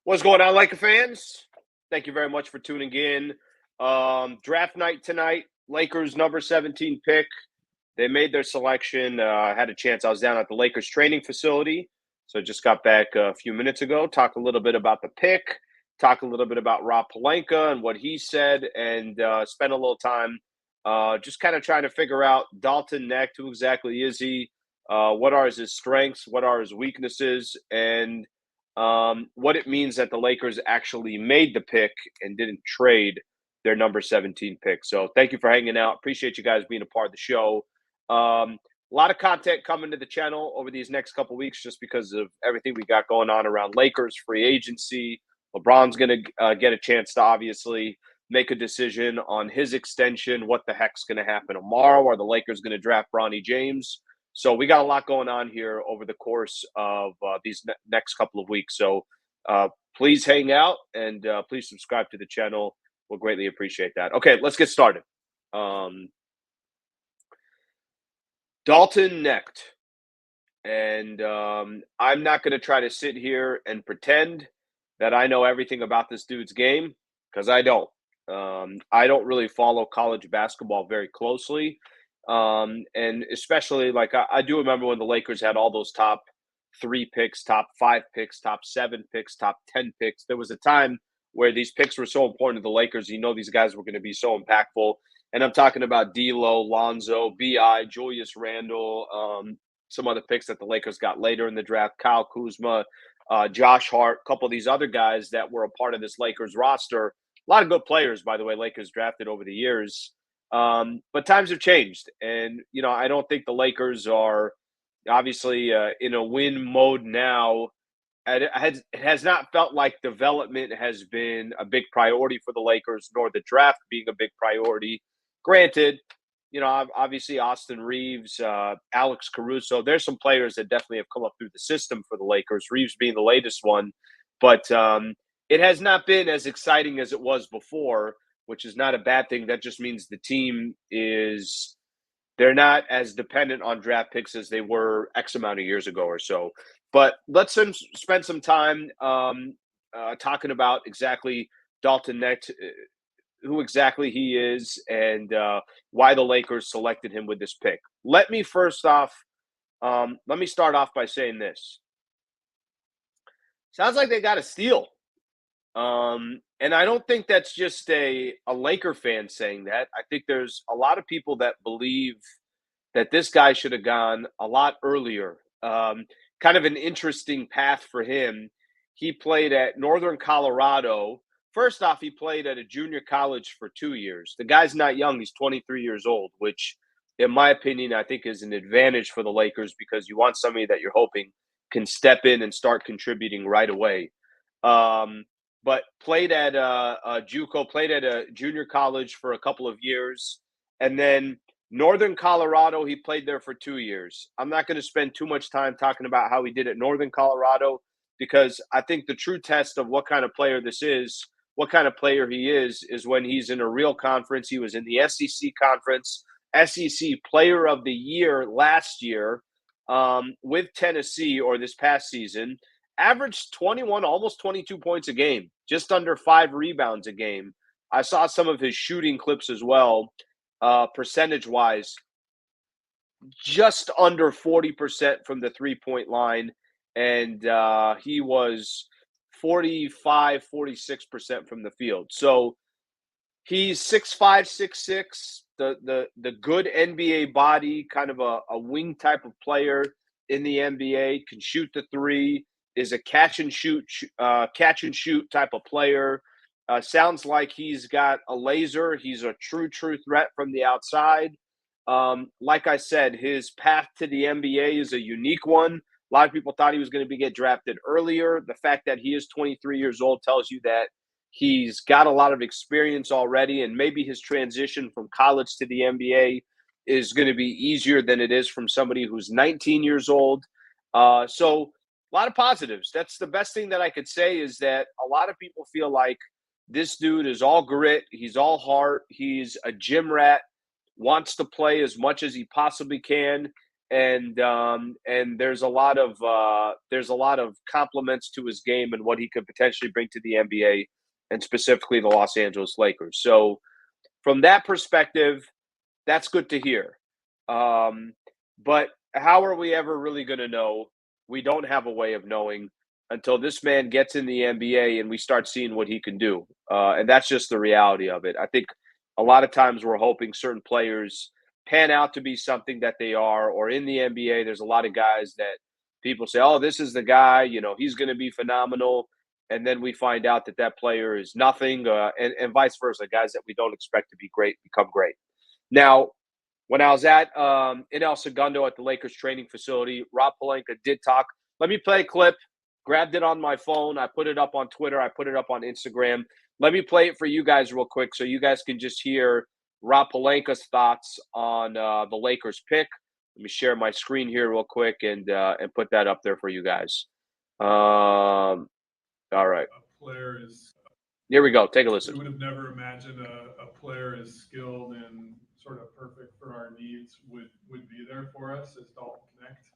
What's going on, Laker fans? Thank you very much for tuning in. Draft night tonight. Lakers number 17 pick. They made their selection. I had a chance. I was down at the Lakers training facility, so just got back a few minutes ago. Talk a little bit about the pick. Talk a little bit about Rob Pelinka and what he said, and spend a little time just kind of trying to figure out Dalton Knecht. Who exactly is he? What are his strengths? What are his weaknesses? And what it means that the Lakers actually made the pick and didn't trade their number 17 pick. So thank you for hanging out. Appreciate you guys being a part of the show. A lot of content coming to the channel over these next couple weeks just because of everything we got going on around Lakers free agency. LeBron's going to get a chance to obviously make a decision on his extension. What the heck's going to happen tomorrow? Are the Lakers going to draft Bronny James? So we got a lot going on here over the course of these next couple of weeks. So please hang out and please subscribe to the channel. We'll greatly appreciate that. Okay, let's get started. Dalton Knecht. And I'm not going to try to sit here and pretend that I know everything about this dude's game because I don't. I don't really follow college basketball very closely. And especially like I do remember when the Lakers had all those top 3 picks, top 5 picks, top 7 picks, top 10 picks. There was a time where these picks were so important to the Lakers. You know, these guys were going to be so impactful. And I'm talking about D'Lo, Lonzo, B.I., Julius Randle, some other picks that the Lakers got later in the draft, Kyle Kuzma, Josh Hart, a couple of these other guys that were a part of this Lakers roster. A lot of good players, by the way, Lakers drafted over the years. But times have changed. And, you know, I don't think the Lakers are obviously in a win mode now. It has not felt like development has been a big priority for the Lakers, nor the draft being a big priority. Granted, you know, obviously Austin Reeves, Alex Caruso, there's some players that definitely have come up through the system for the Lakers, Reeves being the latest one. But it has not been as exciting as it was before, which is not a bad thing. That just means the team is they're not as dependent on draft picks as they were X amount of years ago or so. But let's spend some time talking about exactly Dalton Knecht, who exactly he is, and why the Lakers selected him with this pick. Let me start off by saying this. Sounds like they got a steal. And I don't think that's just a Laker fan saying that. I think there's a lot of people that believe that this guy should have gone a lot earlier. Kind of an interesting path for him. He played at Northern Colorado. First off, he played at a junior college for 2 years. The guy's not young. He's 23 years old, which, in my opinion, I think is an advantage for the Lakers because you want somebody that you're hoping can step in and start contributing right away. But played at JUCO, played at a junior college for a couple of years. And then Northern Colorado, he played there for 2 years. I'm not going to spend too much time talking about how he did at Northern Colorado because I think the true test of what kind of player this is, what kind of player he is when he's in a real conference. He was in the SEC conference, SEC Player of the Year last year with Tennessee or this past season. Averaged 21, almost 22 points a game, just under 5 rebounds a game. I saw some of his shooting clips as well, percentage-wise, just under 40% from the three-point line, and he was 45, 46% from the field. So he's 6'5", 6'6", the good NBA body, kind of a wing type of player in the NBA, can shoot the three, is a catch and shoot type of player. Sounds like he's got a laser. He's a true threat from the outside. Like I said, his path to the NBA is a unique one. A lot of people thought he was going to get drafted earlier. The fact that he is 23 years old tells you that he's got a lot of experience already, and maybe his transition from college to the NBA is going to be easier than it is from somebody who's 19 years old. So a lot of positives. That's the best thing that I could say is that a lot of people feel like this dude is all grit. He's all heart. He's a gym rat, wants to play as much as he possibly can. and there's a lot of compliments to his game and what he could potentially bring to the NBA and specifically the Los Angeles Lakers. So from that perspective, that's good to hear. Um, but how are we ever really going to know? We don't have a way of knowing until this man gets in the NBA and we start seeing what he can do. And that's just the reality of it. I think a lot of times we're hoping certain players pan out to be something that they are, or in the NBA, there's a lot of guys that people say, oh, this is the guy, he's going to be phenomenal. And then we find out that that player is nothing, and vice versa. Guys that we don't expect to be great become great. Now, when I was at in El Segundo at the Lakers training facility, Rob Pelinka did talk. Let me play a clip. Grabbed it on my phone. I put it up on Twitter. I put it up on Instagram. Let me play it for you guys real quick so you guys can just hear Rob Pelinka's thoughts on the Lakers pick. Let me share my screen here real quick and put that up there for you guys. All right. A player is. Here we go. Take a listen. We would have never imagined a player as skilled and sort of perfect for our needs would be there for us as Dalton Knecht.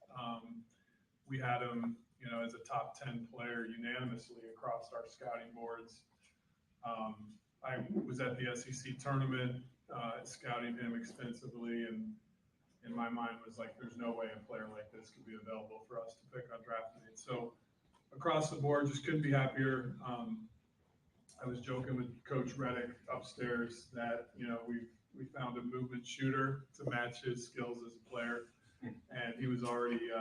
We had him, as a top 10 player unanimously across our scouting boards. I was at the SEC tournament, scouting him extensively, and in my mind was like, there's no way a player like this could be available for us to pick on draft night. So across the board, just couldn't be happier. I was joking with Coach Reddick upstairs that, we found a movement shooter to match his skills as a player. And he was already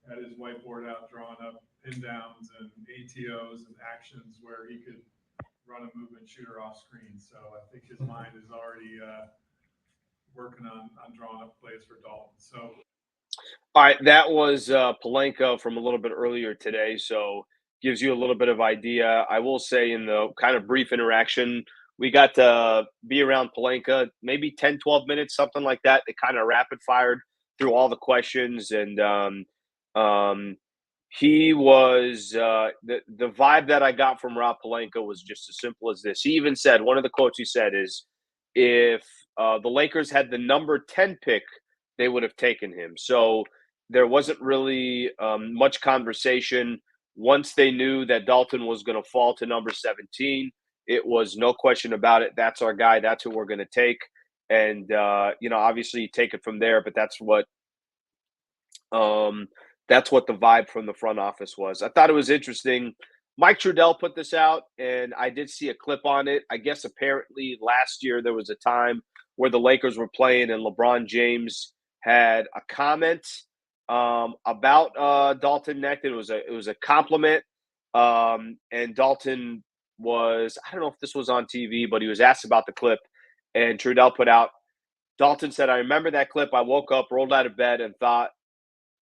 had his whiteboard out, drawing up pin downs and ATOs and actions where he could run a movement shooter off screen. So I think his mind is already working on drawing up plays for Dalton. So. All right, that was Pelinka from a little bit earlier today, so gives you a little bit of idea. I will say in the kind of brief interaction, we got to be around Pelinka, maybe 10, 12 minutes, something like that. They kind of rapid fired through all the questions, and he was the vibe that I got from Rob Pelinka was just as simple as this. He even said, one of the quotes he said is, if the Lakers had the number 10 pick, they would have taken him. So there wasn't really much conversation. Once they knew that Dalton was going to fall to number 17, it was no question about it. That's our guy. That's who we're going to take. And, obviously you take it from there, but that's what the vibe from the front office was. I thought it was interesting. Mike Trudell put this out, and I did see a clip on it. I guess apparently last year there was a time where the Lakers were playing and LeBron James had a comment about Dalton Knecht. It was a compliment, and Dalton was, I don't know if this was on TV, but he was asked about the clip, and Trudell put out, Dalton said, I remember that clip. I woke up, rolled out of bed, and thought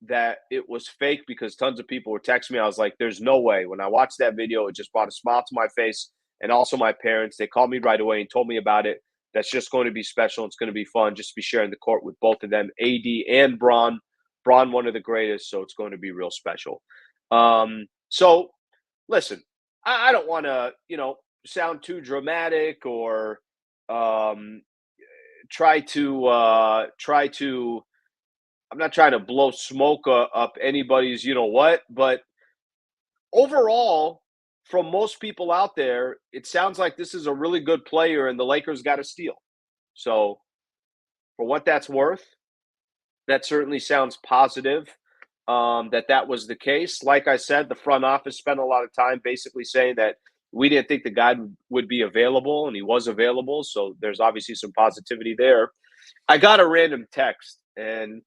that it was fake because tons of people were texting me. I was like, there's no way. When I watched that video, it just brought a smile to my face, and also my parents. They called me right away and told me about it. That's just going to be special. It's going to be fun just to be sharing the court with both of them, AD and Bron. Bron, one of the greatest, so it's going to be real special. So, listen, I don't want to, sound too dramatic or try to. I'm not trying to blow smoke up anybody's, but overall, from most people out there, it sounds like this is a really good player and the Lakers got a steal. So for what that's worth, that certainly sounds positive that was the case. Like I said, the front office spent a lot of time basically saying that we didn't think the guy would be available, and he was available. So there's obviously some positivity there. I got a random text, and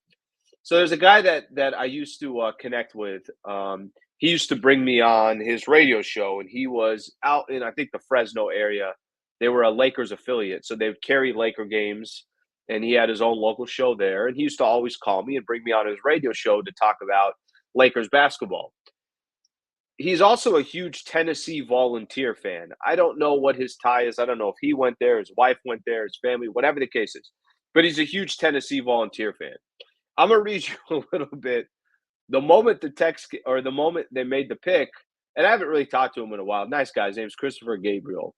so there's a guy that I used to connect with. He used to bring me on his radio show, and he was out in, I think, the Fresno area. They were a Lakers affiliate, so they would carry Laker games, and he had his own local show there. And he used to always call me and bring me on his radio show to talk about Lakers basketball. He's also a huge Tennessee Volunteer fan. I don't know what his tie is. I don't know if he went there, his wife went there, his family, whatever the case is. But he's a huge Tennessee Volunteer fan. I'm going to read you a little bit. The moment the moment they made the pick, and I haven't really talked to him in a while. Nice guy. His name's Christopher Gabriel.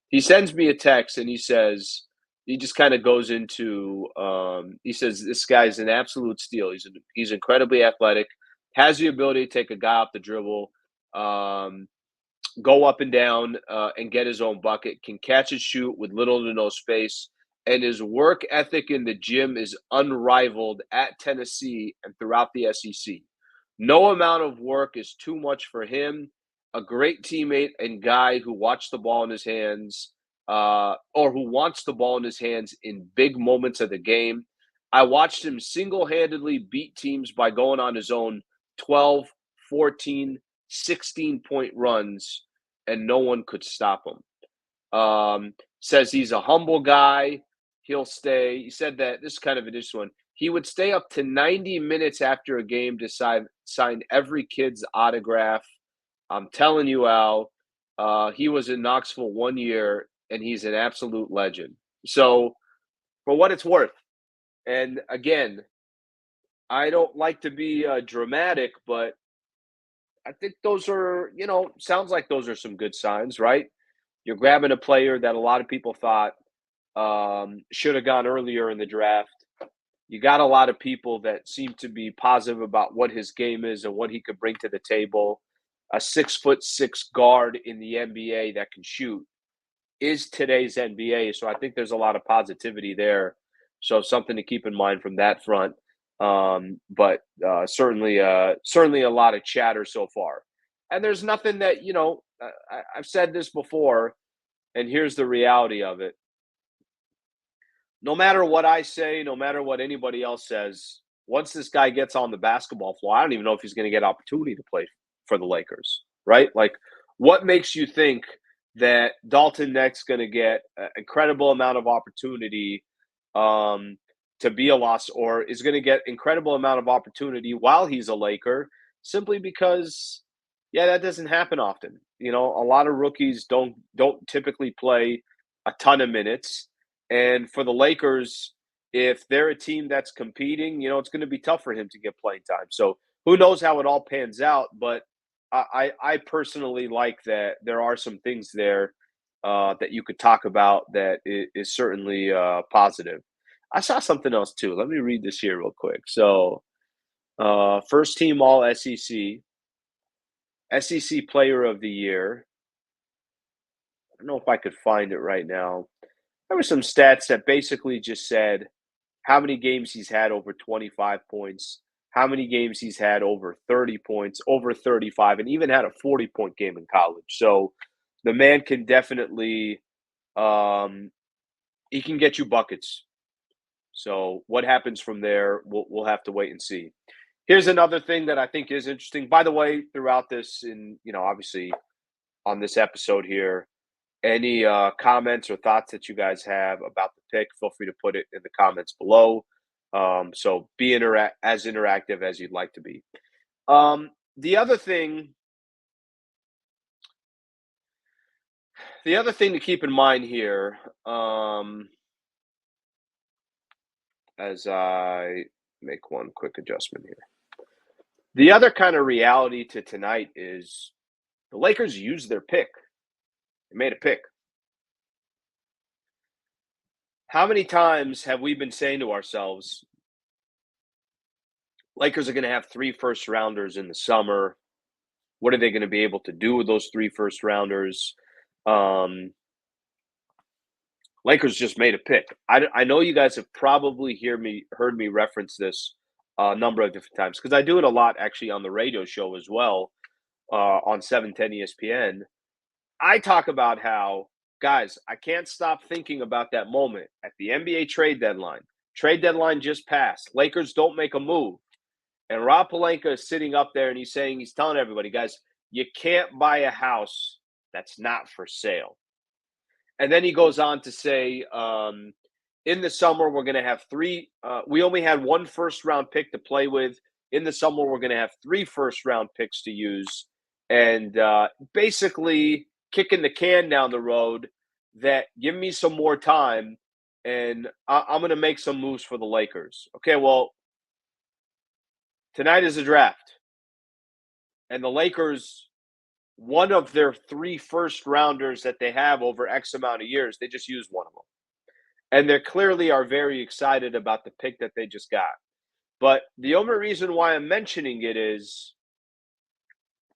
He sends me a text and he says, he just kind of goes into he says this guy's an absolute steal. He's incredibly athletic, has the ability to take a guy off the dribble, um, go up and down and get his own bucket, can catch and shoot with little to no space, and his work ethic in the gym is unrivaled at Tennessee and throughout the SEC. No amount of work is too much for him. A great teammate and guy who watched the ball in his hands, or who wants the ball in his hands in big moments of the game. I watched him single-handedly beat teams by going on his own 12, 14, 16-point runs, and no one could stop him. Says he's a humble guy. He'll stay. He said that this is kind of an interesting one. He would stay up to 90 minutes after a game to sign every kid's autograph. I'm telling you, Al, he was in Knoxville 1 year, and he's an absolute legend. So, for what it's worth, and again, I don't like to be dramatic, but I think those are, sounds like those are some good signs, right? You're grabbing a player that a lot of people thought should have gone earlier in the draft. You got a lot of people that seem to be positive about what his game is and what he could bring to the table. A 6'6" guard in the NBA that can shoot is today's NBA. So I think there's a lot of positivity there. So something to keep in mind from that front. But certainly a lot of chatter so far. And there's nothing that, I've said this before, and here's the reality of it. No matter what I say, no matter what anybody else says, once this guy gets on the basketball floor, I don't even know if he's going to get opportunity to play for the Lakers, right? Like, what makes you think that Dalton Knecht's going to get an incredible amount of opportunity to be a loss, or is going to get incredible amount of opportunity while he's a Laker, simply because, yeah, that doesn't happen often. A lot of rookies don't typically play a ton of minutes. And for the Lakers, if they're a team that's competing, it's going to be tough for him to get playing time. So who knows how it all pans out. But I personally like that there are some things there that you could talk about that is certainly positive. I saw something else too. Let me read this here real quick. So first team all SEC, SEC player of the year. I don't know if I could find it right now. There were some stats that basically just said how many games he's had over 25 points, how many games he's had over 30 points, over 35, and even had a 40-point game in college. So the man can definitely he can get you buckets. So what happens from there, we'll have to wait and see. Here's another thing that I think is interesting. By the way, throughout this, and obviously on this episode here, any comments or thoughts that you guys have about the pick, feel free to put it in the comments below. So be as interactive as you'd like to be. The other thing to keep in mind here, as I make one quick adjustment here, the other kind of reality to tonight is the Lakers used their pick. They made a pick. How many times have we been saying to ourselves, Lakers are going to have 3 first-rounders in the summer. What are they going to be able to do with those 3 first-rounders? Lakers just made a pick. I know you guys have probably heard me reference this a number of different times, because I do it a lot actually on the radio show as well, on 710 ESPN. I talk about how, guys, I can't stop thinking about that moment at the NBA trade deadline. Trade deadline just passed. Lakers don't make a move. And Rob Pelinka is sitting up there and he's telling everybody, guys, you can't buy a house that's not for sale. And then he goes on to say, in the summer, we're going to have 3. We only had 1 first-round pick to play with. In the summer, we're going to have 3 first-round picks to use. And basically kicking the can down the road, that give me some more time and I'm going to make some moves for the Lakers. Okay, well, tonight is a draft. And the Lakers, one of their 3 first-rounders that they have over X amount of years, they just used one of them. and they clearly are very excited about the pick that they just got. But the only reason why I'm mentioning it is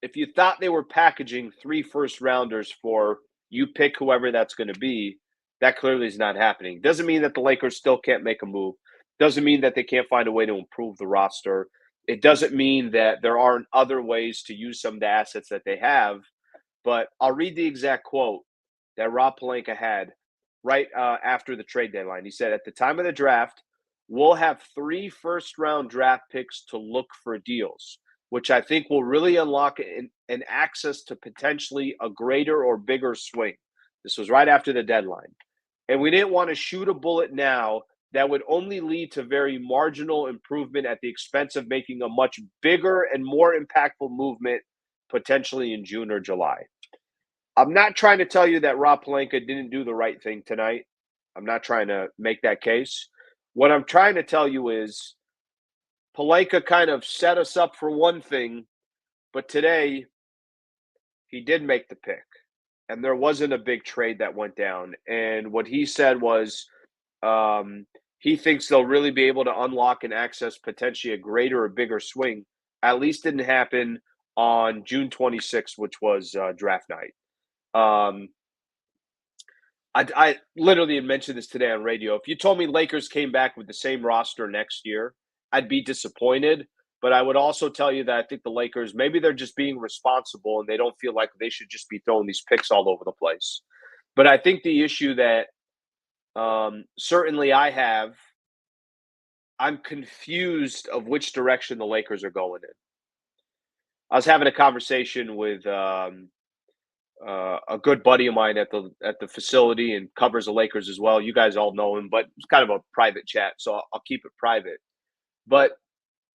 if you thought they were packaging 3 first rounders for you pick whoever that's going to be, that clearly is not happening. Doesn't mean that the Lakers still can't make a move. Doesn't mean that they can't find a way to improve the roster. It doesn't mean that there aren't other ways to use some of the assets that they have. But I'll read the exact quote that Rob Pelinka had right after the trade deadline. He said, at the time of the draft, we'll have 3 first-round draft picks to look for deals, which I think will really unlock an access to potentially a greater or bigger swing. This was right after the deadline. And we didn't want to shoot a bullet now that would only lead to very marginal improvement at the expense of making a much bigger and more impactful movement potentially in June or July. I'm not trying to tell you that Rob Pelinka didn't do the right thing tonight. I'm not trying to make that case. What I'm trying to tell you is Pelinka kind of set us up for one thing, but today he did make the pick. And there wasn't a big trade that went down. And what he said was he thinks they'll really be able to unlock and access potentially a greater or bigger swing. At least didn't happen on June 26th, which was draft night. I literally had mentioned this today on radio. If you told me Lakers came back with the same roster next year, I'd be disappointed. But I would also tell you that I think the Lakers, maybe they're just being responsible and they don't feel like they should just be throwing these picks all over the place. But I think the issue that certainly I have, I'm confused of which direction the Lakers are going in. I was having a conversation with a good buddy of mine at the facility and covers the Lakers as well. You guys all know him, but it's kind of a private chat, so I'll keep it private. But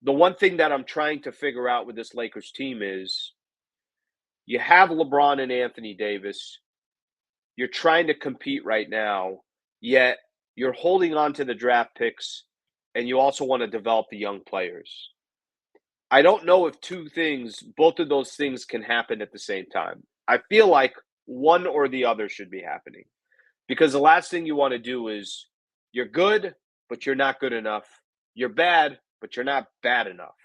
the one thing that I'm trying to figure out with this Lakers team is you have LeBron and Anthony Davis. You're trying to compete right now, yet you're holding on to the draft picks, and you also want to develop the young players. I don't know if both of those things can happen at the same time. I feel like one or the other should be happening because the last thing you want to do is you're good, but you're not good enough. You're bad, but you're not bad enough.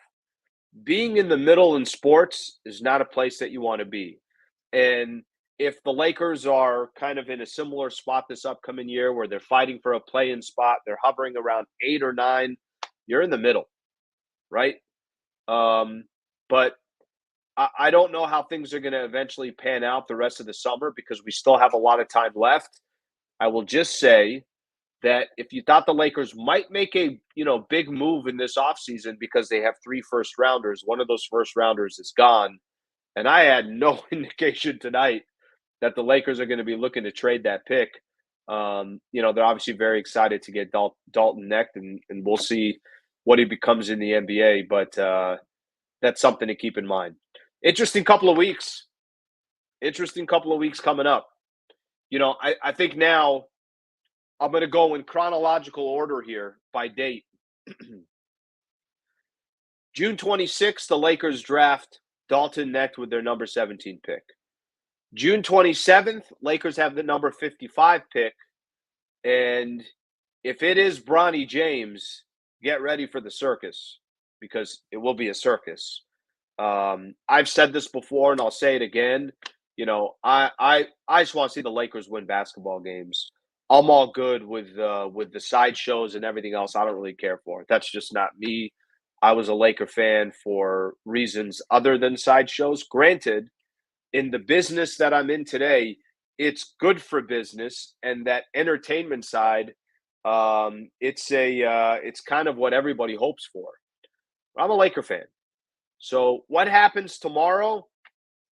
Being in the middle in sports is not a place that you want to be. And if the Lakers are kind of in a similar spot this upcoming year where they're fighting for a play-in spot, they're hovering around 8 or 9, you're in the middle, right? But I don't know how things are going to eventually pan out the rest of the summer because we still have a lot of time left. I will just say that if you thought the Lakers might make a big move in this offseason because they have 3 first rounders, one of those first rounders is gone. And I had no indication tonight that the Lakers are going to be looking to trade that pick. They're obviously very excited to get Dalton Knecht, and we'll see what he becomes in the NBA. But that's something to keep in mind. Interesting couple of weeks coming up. I think now I'm going to go in chronological order here by date. June 26th, the Lakers draft Dalton Knecht with their number 17 pick. June 27th, Lakers have the number 55 pick. And if it is Bronny James, get ready for the circus because it will be a circus. I've said this before and I'll say it again. I just want to see the Lakers win basketball games. I'm all good with the sideshows and everything else. I don't really care for it. That's just not me. I was a Laker fan for reasons other than sideshows. Granted, in the business that I'm in today, it's good for business, and that entertainment side, it's kind of what everybody hopes for. I'm a Laker fan. So what happens tomorrow?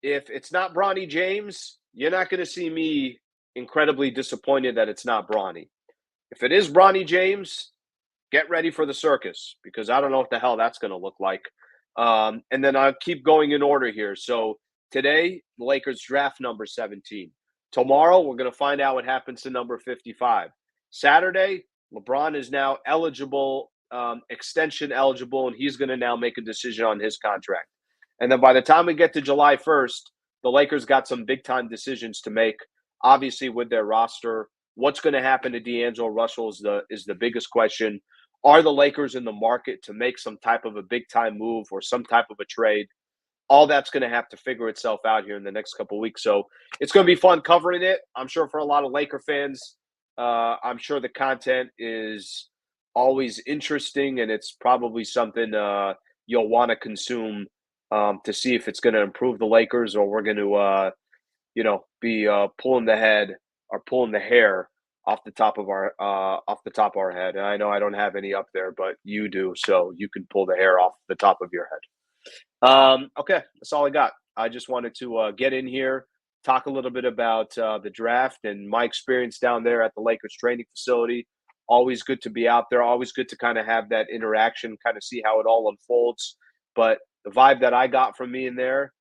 If it's not Bronny James, you're not going to see me incredibly disappointed that it's not Bronny. If it is Bronny James, get ready for the circus because I don't know what the hell that's going to look like. And then I'll keep going in order here. So today, the Lakers draft number 17. Tomorrow, we're going to find out what happens to number 55. Saturday, LeBron is now eligible, extension eligible, and he's going to now make a decision on his contract. And then by the time we get to July 1st, the Lakers got some big-time decisions to make, obviously with their roster. What's going to happen to D'Angelo Russell is the biggest question. Are the Lakers in the market to make some type of a big time move or some type of a trade? All that's going to have to figure itself out here in the next couple of weeks. So it's going to be fun covering it. I'm sure for a lot of Laker fans, I'm sure the content is always interesting, and it's probably something you'll want to consume to see if it's going to improve the Lakers or we're going to, be pulling the head or pulling the hair off the top of our head. And I know I don't have any up there, but you do, so you can pull the hair off the top of your head. Okay, that's all I got. I just wanted to get in here, talk a little bit about the draft and my experience down there at the Lakers training facility. Always good to be out there. Always good to kind of have that interaction, kind of see how it all unfolds. But the vibe that I got from me in there,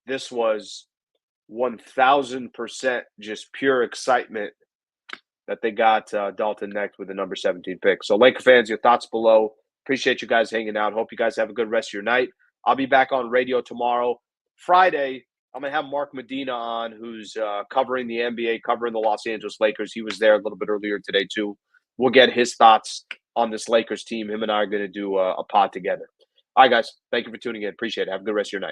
this was 1000% just pure excitement that they got Dalton Knecht with the number 17 pick. So, Laker fans, your thoughts below. Appreciate you guys hanging out. Hope you guys have a good rest of your night. I'll be back on radio tomorrow. Friday, I'm going to have Mark Medina on, who's covering the NBA, covering the Los Angeles Lakers. He was there a little bit earlier today, too. We'll get his thoughts on this Lakers team. Him and I are going to do a pod together. All right, guys. Thank you for tuning in. Appreciate it. Have a good rest of your night.